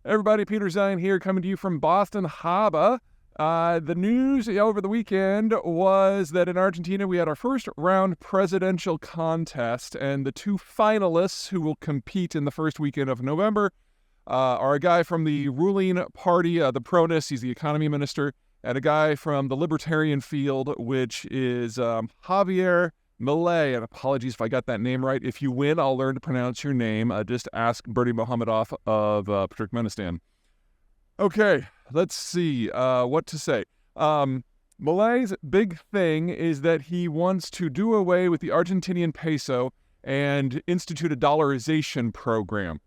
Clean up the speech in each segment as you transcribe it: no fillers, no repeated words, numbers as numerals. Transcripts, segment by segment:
Everybody, Peter Zeihan here, coming to you from Boston Harbor. The news over the weekend was that in Argentina we had our first round presidential contest, and the two finalists who will compete in the first weekend of November are a guy from the ruling party, the Peronism, he's the economy minister, and a guy from the libertarian field, which is Javier Milei. And apologies if I got that name right. If you win, I'll learn to pronounce your name. Just ask Bertie Mohamedov of Turkmenistan. Okay, let's see what to say. Milei's big thing is that he wants to do away with the Argentinian peso and institute a dollarization program.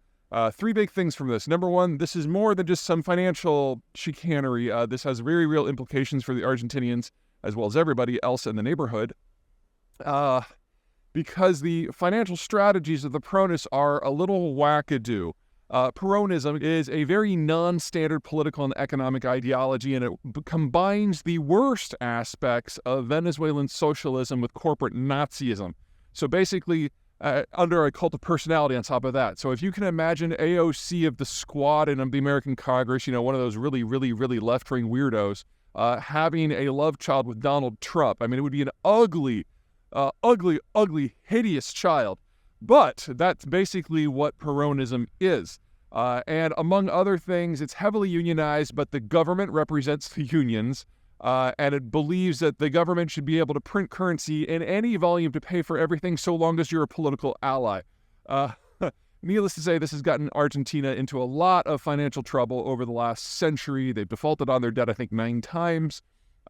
Three big things from this. Number one, this is more than just some financial chicanery. This has very real implications for the Argentinians as well as everybody else in the neighborhood. Because the financial strategies of the Peronism are a little wackadoo. Peronism is a very non-standard political and economic ideology, and it combines the worst aspects of Venezuelan socialism with corporate Nazism. So basically, under a cult of personality on top of that. So if you can imagine AOC of the Squad in the American Congress, one of those really left-wing weirdos, having a love child with Donald Trump, I mean, it would be an ugly, hideous child. But that's basically what Peronism is. And among other things, it's heavily unionized, but the government represents the unions, and it believes that the government should be able to print currency in any volume to pay for everything so long as you're a political ally. Needless to say, this has gotten Argentina into a lot of financial trouble over the last century. They've defaulted on their debt, I think, 9 times.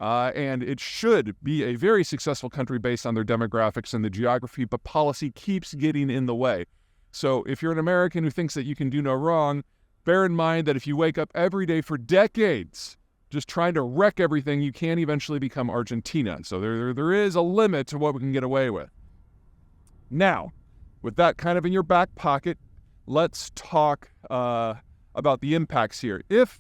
And it should be a very successful country based on their demographics and the geography, but policy keeps getting in the way. So if you're an American who thinks that you can do no wrong, bear in mind that if you wake up every day for decades just trying to wreck everything, you can eventually become Argentina. So there is a limit to what we can get away with. Now, with that kind of in your back pocket, let's talk about the impacts here. If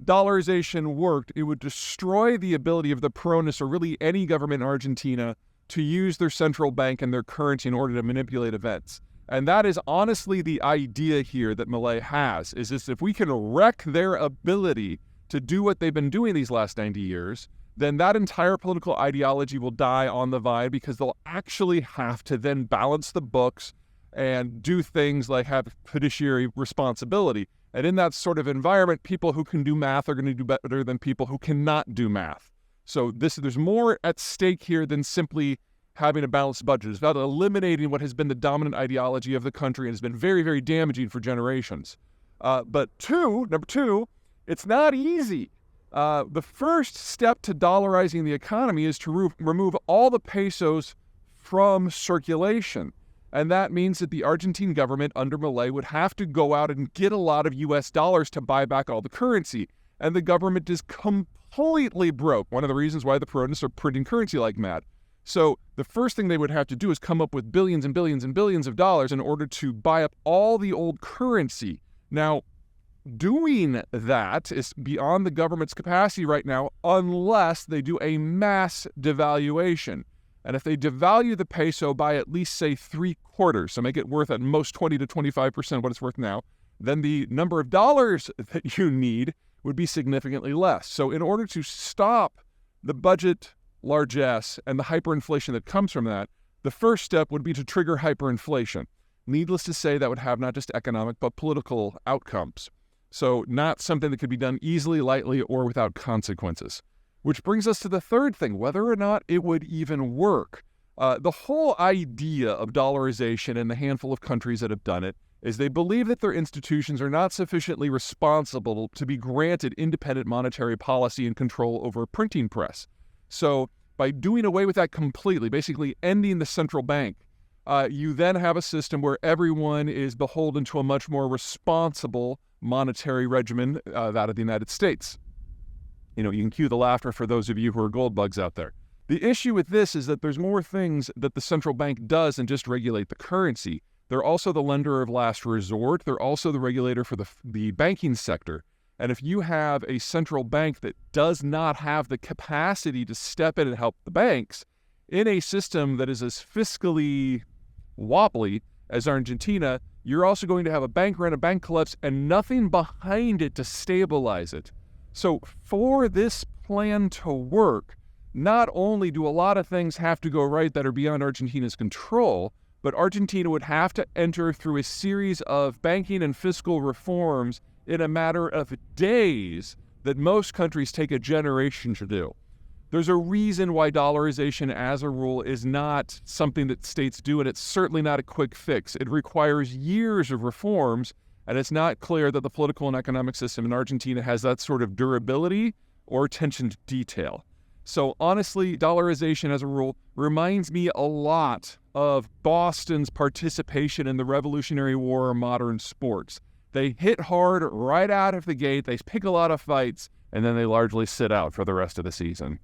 dollarization worked, it would destroy the ability of the Peronists, or really any government in Argentina, to use their central bank and their currency in order to manipulate events. And that is honestly the idea here that Milei has, is this: if we can wreck their ability to do what they've been doing these last 90 years, then that entire political ideology will die on the vine, because they'll actually have to then balance the books and do things like have fiduciary responsibility. And in that sort of environment, people who can do math are going to do better than people who cannot do math. So there's more at stake here than simply having a balanced budget. It's about eliminating what has been the dominant ideology of the country and has been very damaging for generations. But number two, it's not easy. The first step to dollarizing the economy is to remove all the pesos from circulation. And that means that the Argentine government under Milei would have to go out and get a lot of US dollars to buy back all the currency. And the government is completely broke. One of the reasons why the Peronists are printing currency like mad. So the first thing they would have to do is come up with billions and billions and billions of dollars in order to buy up all the old currency. Now, doing that is beyond the government's capacity right now, unless they do a mass devaluation. And if they devalue the peso by at least, say, 3/4, so make it worth at most 20 to 25% what it's worth now, then the number of dollars that you need would be significantly less. So in order to stop the budget largesse and the hyperinflation that comes from that, the first step would be to trigger hyperinflation. Needless to say, that would have not just economic but political outcomes. So not something that could be done easily, lightly, or without consequences. Which brings us to the third thing, whether or not it would even work. The whole idea of dollarization and the handful of countries that have done it is they believe that their institutions are not sufficiently responsible to be granted independent monetary policy and control over a printing press. So by doing away with that completely, basically ending the central bank, you then have a system where everyone is beholden to a much more responsible monetary regimen, that of the United States. You can cue the laughter for those of you who are gold bugs out there. The issue with this is that there's more things that the central bank does than just regulate the currency. They're also the lender of last resort. They're also the regulator for the banking sector. And if you have a central bank that does not have the capacity to step in and help the banks in a system that is as fiscally wobbly as Argentina, you're also going to have a bank run, a bank collapse, and nothing behind it to stabilize it. So for this plan to work, not only do a lot of things have to go right that are beyond Argentina's control, but Argentina would have to enter through a series of banking and fiscal reforms in a matter of days that most countries take a generation to do. There's a reason why dollarization as a rule is not something that states do, and it's certainly not a quick fix. It requires years of reforms, and it's not clear that the political and economic system in Argentina has that sort of durability or attention to detail. So honestly, dollarization as a rule reminds me a lot of Boston's participation in the Revolutionary War or modern sports. They hit hard right out of the gate, they pick a lot of fights, and then they largely sit out for the rest of the season.